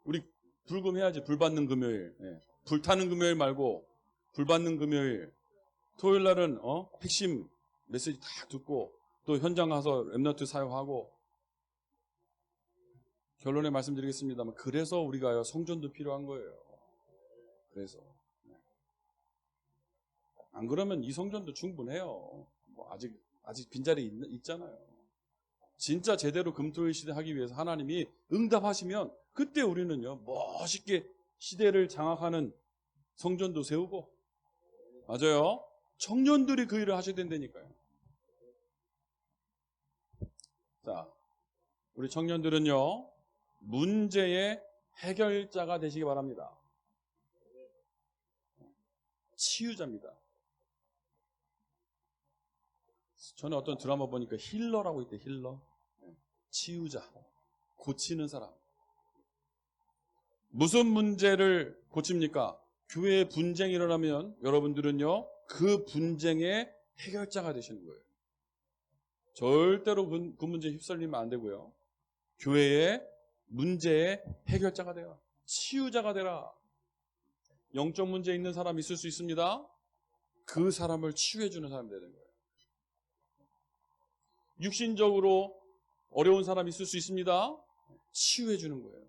우리 불금 해야지. 불 받는 금요일. 네. 불 타는 금요일 말고 불 받는 금요일. 토요일 날은 핵심 메시지 다 듣고 또 현장 가서 랩너트 사용하고. 결론에 말씀드리겠습니다만 그래서 우리가 성전도 필요한 거예요. 그래서 안 그러면 이 성전도 충분해요. 뭐 아직 빈자리 있잖아요. 진짜 제대로 금토일 시대 하기 위해서 하나님이 응답하시면 그때 우리는요 멋있게 시대를 장악하는 성전도 세우고. 맞아요. 청년들이 그 일을 하셔야 된다니까요. 자, 우리 청년들은요 문제의 해결자가 되시기 바랍니다. 치유자입니다. 저는 어떤 드라마 보니까 힐러라고 있대. 힐러. 치유자. 고치는 사람. 무슨 문제를 고칩니까? 교회에 분쟁이 일어나면 여러분들은요 그 분쟁의 해결자가 되시는 거예요. 절대로 그 문제에 휩쓸리면 안 되고요. 교회의 문제의 해결자가 되라. 치유자가 되라. 영적 문제 있는 사람 있을 수 있습니다. 그 사람을 치유해주는 사람이 되는 거예요. 육신적으로 어려운 사람 있을 수 있습니다. 치유해주는 거예요.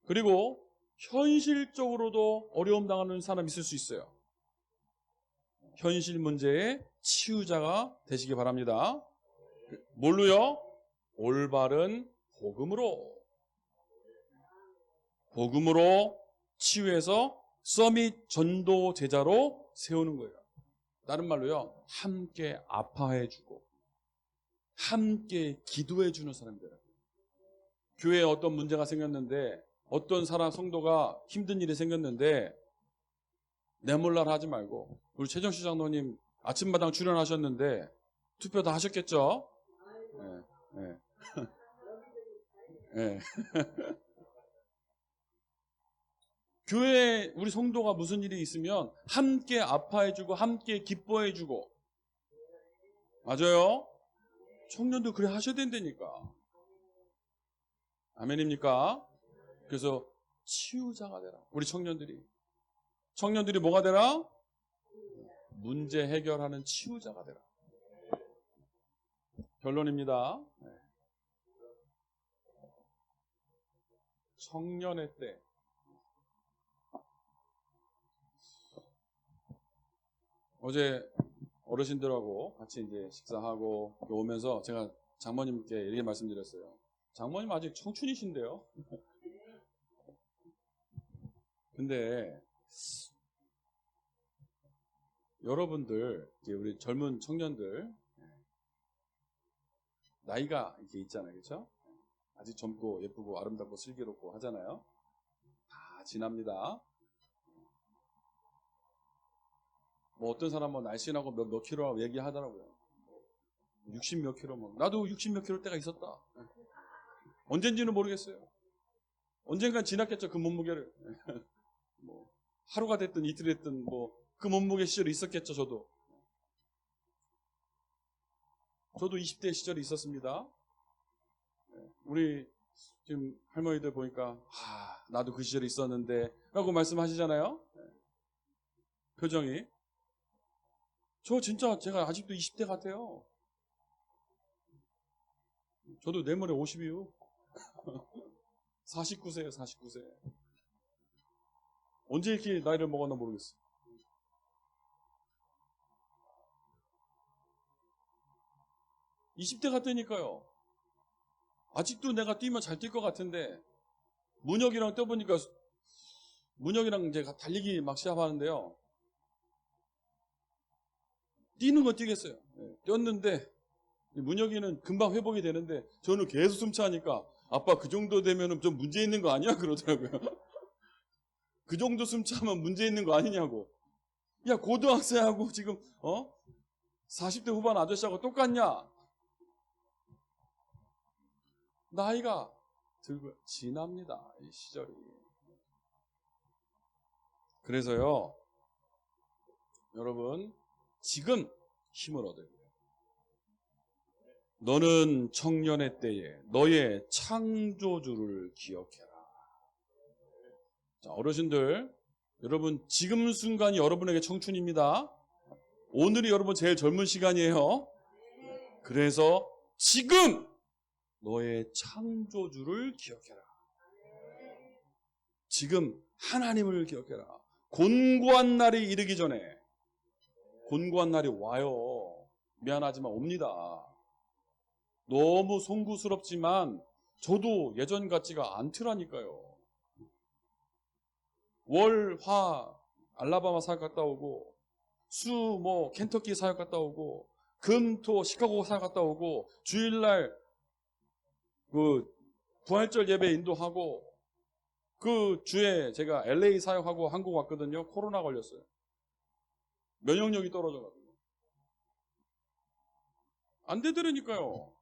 그리고 현실적으로도 어려움 당하는 사람 있을 수 있어요. 현실 문제의 치유자가 되시기 바랍니다. 뭘로요? 올바른 복음으로. 복음으로 치유해서 서밋 전도 제자로 세우는 거예요. 다른 말로요. 함께 아파해주고 함께 기도해주는 사람들. 교회에 어떤 문제가 생겼는데 어떤 사람 성도가 힘든 일이 생겼는데 내 몰라라 하지 말고, 우리 최정수 장로님 아침마당 출연하셨는데 투표 다 하셨겠죠? 예, 예. 예. 교회에 우리 성도가 무슨 일이 있으면 함께 아파해주고 함께 기뻐해주고, 맞아요? 청년도 그래 하셔야 된다니까. 아멘입니까? 그래서 치유자가 되라. 우리 청년들이 뭐가 되라? 문제 해결하는 치유자가 되라. 결론입니다. 청년의 때. 어제 어르신들하고 같이 이제 식사하고 오면서 제가 장모님께 이렇게 말씀드렸어요. 장모님 아직 청춘이신데요. 근데 여러분들, 이제 우리 젊은 청년들 나이가 이렇게 있잖아요, 그렇죠? 아직 젊고 예쁘고 아름답고 슬기롭고 하잖아요. 다 지납니다. 뭐 어떤 사람은 날씬하고 몇 킬로라고 얘기하더라고요. 60 몇 킬로, 뭐 나도 60 몇 킬로 때가 있었다. 언젠지는 모르겠어요. 언젠간 지났겠죠, 그 몸무게를. 뭐 하루가 됐든 이틀이 됐든 뭐 그 몸무게 시절이 있었겠죠. 저도 20대 시절이 있었습니다. 우리 지금 할머니들 보니까 나도 그 시절이 있었는데 라고 말씀하시잖아요. 표정이. 저 진짜 제가 아직도 20대 같아요. 저도 내모레 50이요. 49세예요, 49세. 언제 이렇게 나이를 먹었나 모르겠어요. 20대 같다니까요. 아직도 내가 뛰면 잘 뛸 것 같은데, 문혁이랑 뛰어보니까, 문혁이랑 제가 달리기 막 시합하는데요. 뛰는 건 뛰겠어요. 뛰었는데, 문혁이는 금방 회복이 되는데, 저는 계속 숨차니까, 아빠 그 정도 되면 좀 문제 있는 거 아니야? 그러더라고요. 그 정도 숨차면 문제 있는 거 아니냐고. 야, 고등학생하고 지금, 40대 후반 아저씨하고 똑같냐? 나이가 들고 지납니다. 이 시절이. 그래서요, 여러분, 지금 힘을 얻어야 돼요. 너는 청년의 때에 너의 창조주를 기억해라. 자, 어르신들, 여러분, 지금 순간이 여러분에게 청춘입니다. 오늘이 여러분 제일 젊은 시간이에요. 그래서 지금 너의 창조주를 기억해라. 지금 하나님을 기억해라. 곤고한 날이 이르기 전에, 곤고한 날이 와요. 미안하지만 옵니다. 너무 송구스럽지만 저도 예전 같지가 않더라니까요. 월, 화, 알라바마 사역 갔다 오고, 수, 켄터키 사역 갔다 오고, 금, 토, 시카고 사역 갔다 오고, 주일날 부활절 예배 인도하고, 그 주에 제가 LA 사역하고 한국 왔거든요. 코로나 걸렸어요. 면역력이 떨어져가지고. 안 되더라니까요.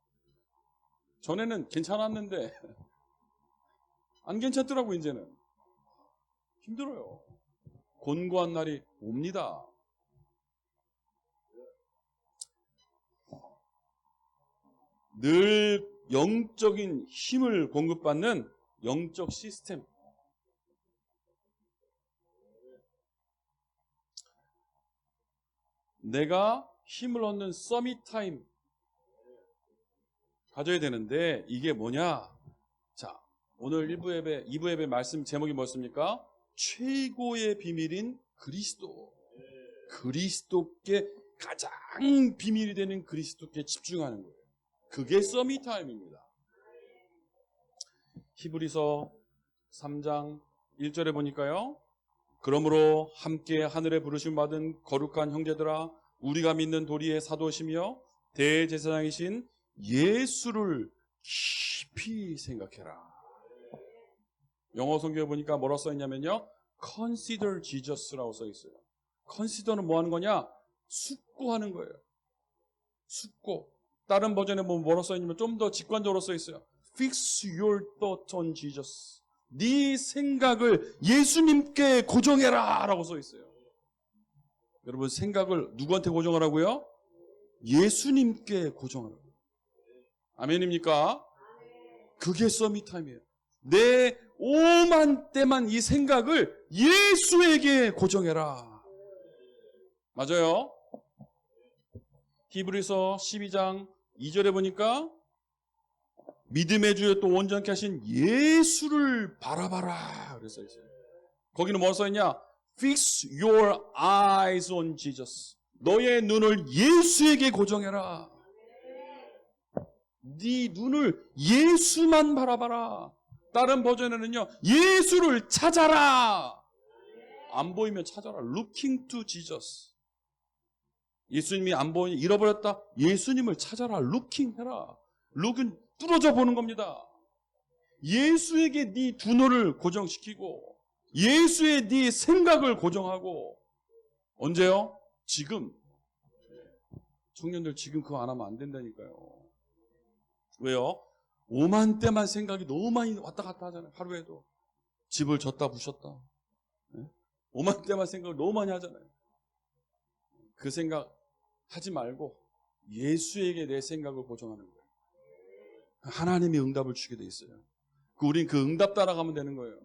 전에는 괜찮았는데, 안 괜찮더라고, 이제는. 힘들어요. 곤고한 날이 옵니다. 늘 영적인 힘을 공급받는 영적 시스템. 내가 힘을 얻는 서밋 타임 가져야 되는데 이게 뭐냐? 자, 오늘 1부 예배, 2부 예배 말씀 제목이 뭐였습니까? 최고의 비밀인 그리스도. 그리스도께 가장 비밀이 되는 그리스도께 집중하는 거예요. 그게 서밋 타임입니다. 히브리서 3장 1절에 보니까요. 그러므로 함께 하늘에 부르심 받은 거룩한 형제들아, 우리가 믿는 도리의 사도시며 대제사장이신 예수를 깊이 생각해라. 영어 성경에 보니까 뭐라고 써 있냐면요. Consider Jesus라고 써 있어요. Consider는 뭐 하는 거냐? 숙고하는 거예요. 숙고. 다른 버전에 보면 뭐라고 써 있냐면 좀 더 직관적으로 써 있어요. Fix your thought on Jesus. 네 생각을 예수님께 고정해라 라고 써 있어요. 여러분 생각을 누구한테 고정하라고요? 예수님께 고정하라고요. 아멘입니까? 그게 서밋타임이에요. 내 오만 때만 이 생각을 예수에게 고정해라. 맞아요. 히브리서 12장 2절에 보니까 믿음의 주여 또 온전케 하신 예수를 바라봐라 그랬어 있어요. 거기는 뭐 써있냐? Fix your eyes on Jesus. 너의 눈을 예수에게 고정해라. 네 눈을 예수만 바라봐라. 다른 버전에는요, 예수를 찾아라. 안 보이면 찾아라. Looking to Jesus. 예수님이 안 보이니 잃어버렸다. 예수님을 찾아라. Looking 해라. Look은 뚫어져 보는 겁니다. 예수에게 네 두 눈을 고정시키고 예수의 네 생각을 고정하고 언제요? 지금. 청년들 지금 그거 안 하면 안 된다니까요. 왜요? 오만 때만 생각이 너무 많이 왔다 갔다 하잖아요. 하루에도. 집을 졌다 부셨다. 오만 때만 생각을 너무 많이 하잖아요. 그 생각 하지 말고 예수에게 내 생각을 고정하는 거예요. 하나님이 응답을 주게 돼 있어요. 우린 그 응답 따라가면 되는 거예요.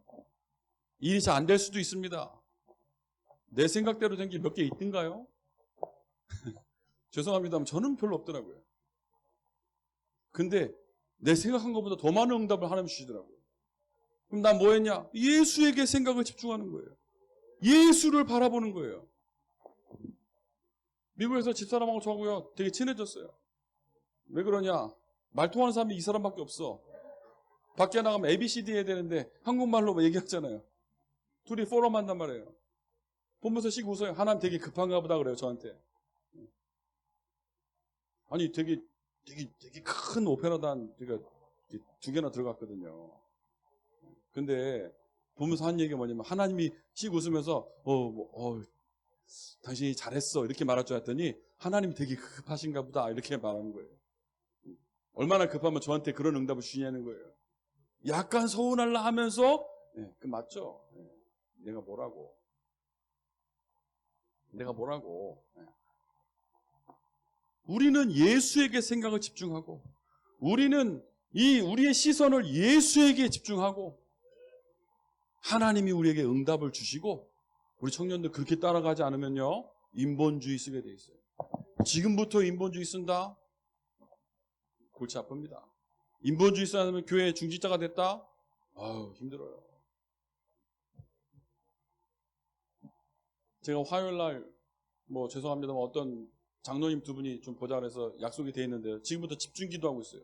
일이 잘 안 될 수도 있습니다. 내 생각대로 된 게 몇 개 있던가요? 죄송합니다만 저는 별로 없더라고요. 근데 내 생각한 것보다 더 많은 응답을 하나님 주시더라고요. 그럼 난 뭐 했냐? 예수에게 생각을 집중하는 거예요. 예수를 바라보는 거예요. 미국에서 집사람하고 저하고요 되게 친해졌어요. 왜 그러냐? 말 통하는 사람이 이 사람밖에 없어. 밖에 나가면 ABCD 해야 되는데 한국말로 얘기하잖아요. 둘이 포럼 한단 말이에요. 보면서 씩 웃어요. 하나님 되게 급한가 보다 그래요, 저한테. 아니, 되게 큰 오페라단 두 개나 들어갔거든요. 근데 보면서 한 얘기가 뭐냐면 하나님이 씩 웃으면서 당신이 잘했어 이렇게 말할 줄 알았더니 하나님이 되게 급하신가 보다 이렇게 말하는 거예요. 얼마나 급하면 저한테 그런 응답을 주냐는 거예요. 약간 서운할라 하면서 그 맞죠? 내가 뭐라고 우리는 예수에게 생각을 집중하고 우리는 우리의 시선을 예수에게 집중하고 하나님이 우리에게 응답을 주시고 우리 청년들 그렇게 따라가지 않으면요 인본주의 쓰게 돼 있어요. 지금부터 인본주의 쓴다? 골치 아픕니다. 인본주의 쓰면 교회 중직자가 됐다? 아유 힘들어요. 제가 화요일날 죄송합니다만 어떤 장로님 두 분이 좀 보자 그래서 약속이 돼 있는데 지금부터 집중 기도하고 있어요.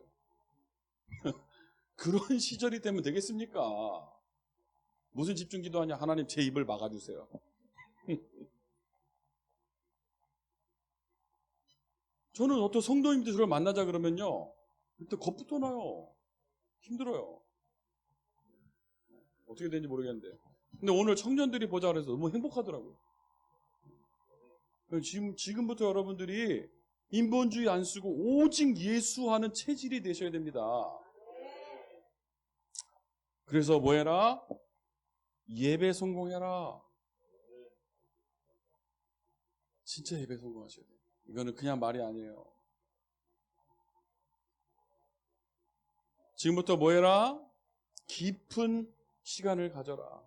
그런 시절이 되면 되겠습니까? 무슨 집중 기도하냐? 하나님 제 입을 막아주세요. 저는 어떤 성도님들 저를 만나자 그러면요 일단 겁부터 나요. 힘들어요. 어떻게 되는지 모르겠는데 근데 오늘 청년들이 보자 그래서 너무 행복하더라고요. 지금부터 여러분들이 인본주의 안 쓰고 오직 예수하는 체질이 되셔야 됩니다. 그래서 뭐 해라? 예배 성공해라. 진짜 예배 성공하셔야 돼요. 이거는 그냥 말이 아니에요. 지금부터 뭐 해라? 깊은 시간을 가져라.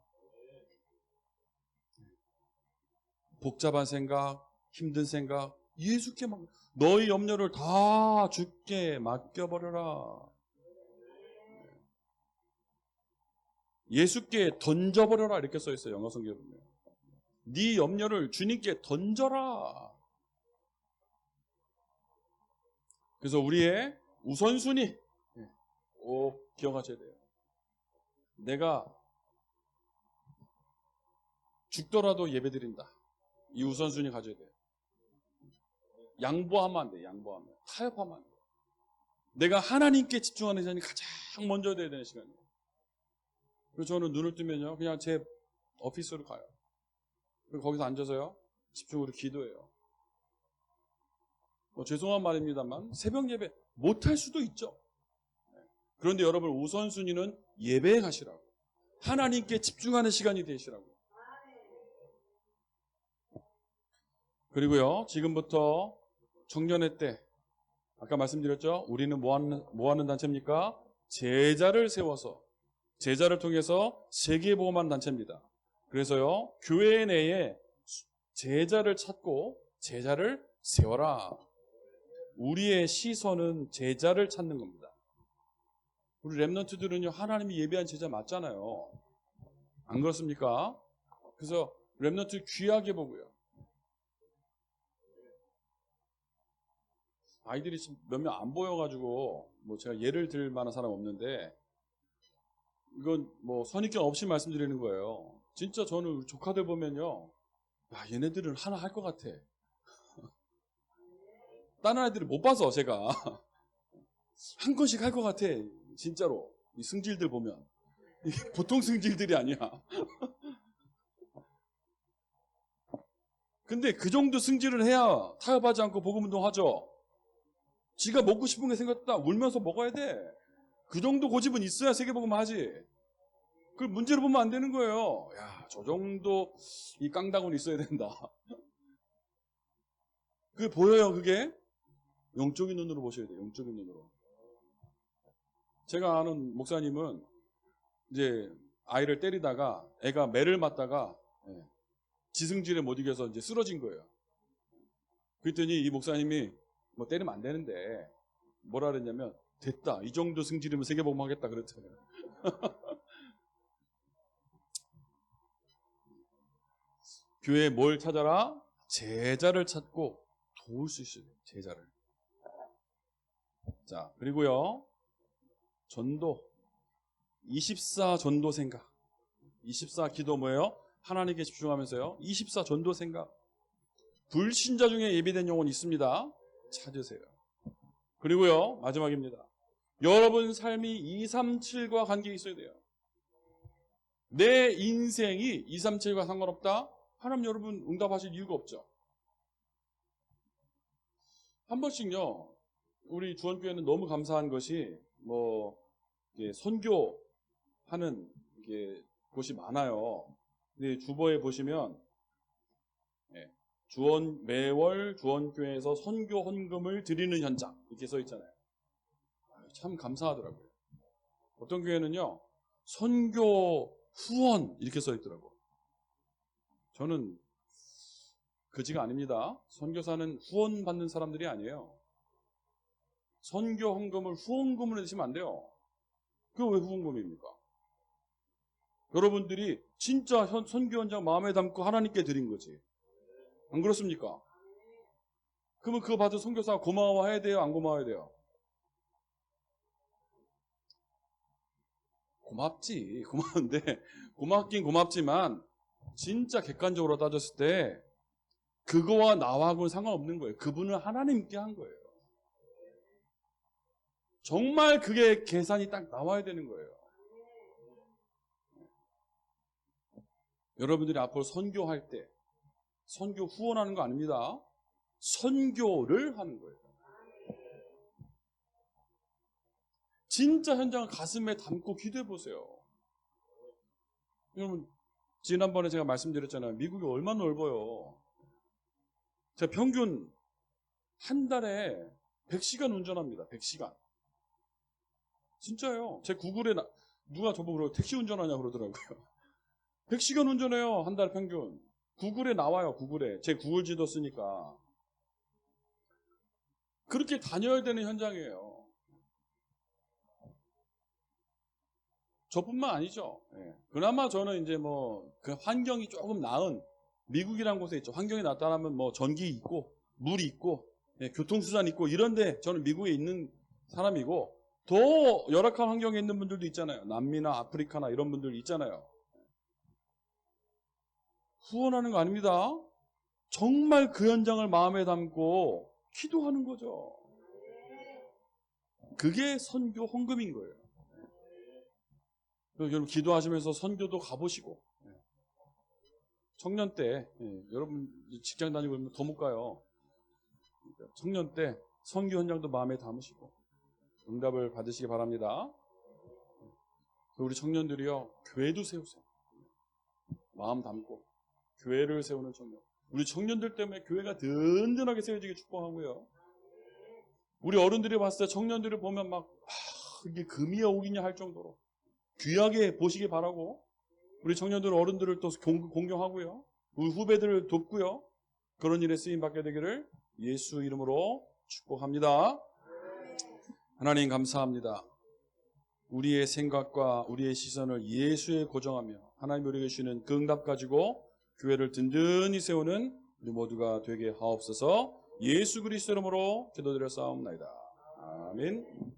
복잡한 생각, 힘든 생각, 예수께 너희 염려를 다 주께 맡겨버려라. 예수께 던져버려라 이렇게 써있어요. 영어 성경에 보면. 네 염려를 주님께 던져라. 그래서 우리의 우선순위 꼭 기억하셔야 돼요. 내가 죽더라도 예배드린다. 이 우선순위 가져야 돼요. 양보하면 안 돼. 양보하면. 타협하면 안 돼. 내가 하나님께 집중하는 시간이 가장 먼저 돼야 되는 시간이에요. 그래서 저는 눈을 뜨면요, 그냥 제 오피스로 가요. 그리고 거기서 앉아서요, 집중으로 기도해요. 죄송한 말입니다만 새벽 예배 못할 수도 있죠. 그런데 여러분, 우선순위는 예배에 가시라고. 하나님께 집중하는 시간이 되시라고. 그리고요, 지금부터 청년회 때 아까 말씀드렸죠? 우리는 뭐 하는 단체입니까? 제자를 세워서, 제자를 통해서 세계보험하는 단체입니다. 그래서요, 교회 내에 제자를 찾고 제자를 세워라. 우리의 시선은 제자를 찾는 겁니다. 우리 렘넌트들은요, 하나님이 예배한 제자 맞잖아요. 안 그렇습니까? 그래서 렘넌트 귀하게 보고요. 아이들이 몇 명 안 보여가지고 뭐 제가 예를 들 만한 사람 없는데, 이건 뭐 선입견 없이 말씀드리는 거예요. 진짜 저는 우리 조카들 보면요, 야, 얘네들은 하나 할 것 같아. 다른 아이들을 못 봐서 제가 한 건씩 할 것 같아. 진짜로 이 승질들 보면 이게 보통 승질들이 아니야. 근데 그 정도 승질을 해야 타협하지 않고 복음 운동하죠. 지가 먹고 싶은 게 생겼다 울면서 먹어야 돼. 그 정도 고집은 있어야 세계복음 하지. 그걸 문제로 보면 안 되는 거예요. 야, 저 정도 이 깡다구는 있어야 된다. 그게 보여요. 그게 영적인 눈으로 보셔야 돼요. 영적인 눈으로. 제가 아는 목사님은 이제 아이를 때리다가 애가 매를 맞다가 지승질에 못 이겨서 이제 쓰러진 거예요. 그랬더니 이 목사님이 뭐 때리면 안 되는데 뭐라 그랬냐면, 됐다, 이 정도 승질이면 세계복음 하겠다 그랬잖아요. 교회에 뭘 찾아라? 제자를 찾고 도울 수 있어요. 제자를. 자, 그리고요, 전도, 24 전도 생각. 24 기도 뭐예요? 하나님께 집중하면서요, 24 전도 생각. 불신자 중에 예비된 영혼이 있습니다. 찾으세요. 그리고요, 마지막입니다. 여러분 삶이 237과 관계 있어야 돼요. 내 인생이 237과 상관없다? 하나님 여러분 응답하실 이유가 없죠. 한 번씩요, 우리 주원교회는 너무 감사한 것이 선교하는 곳이 많아요. 근데 주보에 보시면 매월 주원교회에서 선교 헌금을 드리는 현장 이렇게 써 있잖아요. 참 감사하더라고요. 어떤 교회는요, 선교 후원 이렇게 써 있더라고요. 저는 그지가 아닙니다. 선교사는 후원 받는 사람들이 아니에요. 선교 헌금을 후원금으로 내시면 안 돼요. 그게 왜 후원금입니까? 여러분들이 진짜 선교 현장 마음에 담고 하나님께 드린 거지. 안 그렇습니까? 그러면 그거 받은 선교사가 고마워해야 돼요? 안 고마워해야 돼요? 고맙지. 고마운데, 고맙긴 고맙지만 진짜 객관적으로 따졌을 때 그거와 나하고는 상관없는 거예요. 그분은 하나님께 한 거예요. 정말 그게 계산이 딱 나와야 되는 거예요. 여러분들이 앞으로 선교할 때 선교 후원하는 거 아닙니다. 선교를 하는 거예요. 진짜 현장을 가슴에 담고 기도해 보세요. 여러분, 지난번에 제가 말씀드렸잖아요. 미국이 얼마나 넓어요. 제가 평균 한 달에 100시간 운전합니다. 100시간. 진짜요. 제 구글에 누가 저보고 택시 운전하냐고 그러더라고요. 100시간 운전해요. 한 달 평균. 구글에 나와요. 구글에. 제 구글 지도 쓰니까. 그렇게 다녀야 되는 현장이에요. 저뿐만 아니죠. 그나마 저는 이제 그 환경이 조금 나은 미국이라는 곳에 있죠. 환경이 나타나면 전기 있고 물이 있고 교통수단 있고 이런데 저는 미국에 있는 사람이고, 더 열악한 환경에 있는 분들도 있잖아요. 남미나 아프리카나 이런 분들 있잖아요. 후원하는 거 아닙니다. 정말 그 현장을 마음에 담고 기도하는 거죠. 그게 선교 헌금인 거예요. 여러분 기도하시면서 선교도 가보시고, 청년 때, 여러분 직장 다니고 그러면 더 못 가요. 청년 때 선교 현장도 마음에 담으시고 응답을 받으시기 바랍니다. 우리 청년들이요, 교회도 세우세요. 마음 담고 교회를 세우는 청년. 우리 청년들 때문에 교회가 든든하게 세워지게 축복하고요. 우리 어른들이 봤을 때 청년들을 보면 막 이게 금이야 옥이냐 할 정도로 귀하게 보시기 바라고, 우리 청년들 어른들을 또 공경하고요. 우리 후배들을 돕고요. 그런 일에 쓰임 받게 되기를 예수 이름으로 축복합니다. 하나님 감사합니다. 우리의 생각과 우리의 시선을 예수에 고정하며 하나님 우리에게 주시는 그 응답 가지고 교회를 든든히 세우는 우리 모두가 되게 하옵소서. 예수 그리스도 이름으로 기도드려 싸움나이다. 아멘.